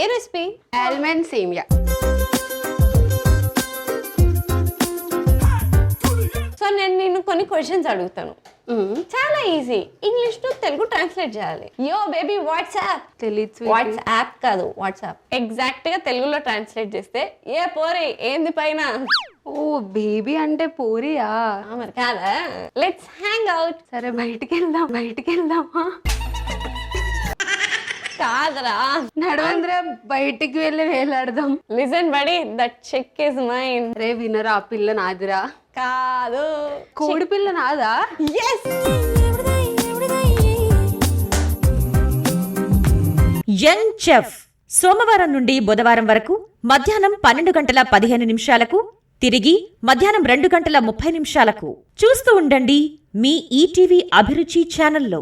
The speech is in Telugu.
ఏ రెసిపీ? ఆల్మండ్ సేమియా. సో నేను నిన్ను కొన్ని క్వశ్చన్స్ అడుగుతాను, చాలా easy. English to Telugu translate చేయాలి. Yo baby WhatsApp. తెలీదు. వాట్సాప్ కాదు, వాట్సాప్. ఎగ్జాక్ట్ గా తెలుగులో ట్రాన్స్లేట్ చేస్తే ఏ పోరే ఏంది పైన. ఓ బేబీ అంటే పోరియా? మరి కాదా? Let's hang out. సరే బయటికి వెళ్దామా? కాదరా, నడవంద్రా బయటికి వెళ్ళి వేలాడదాం. లిసన్ బడి, దట్ చెక్ ఇస్ మైన్. రే వినరా, ఆ పిల్ల నాదిరా. కాదు, కోడి పిల్ల నాదా? ఎస్. యంగ్ చెఫ్ సోమవారం నుండి బుధవారం వరకు మధ్యాహ్నం 12:15 తిరిగి మధ్యాహ్నం 2:30 చూస్తూ ఉండండి మీ ఈటీవీ అభిరుచి ఛానల్లో.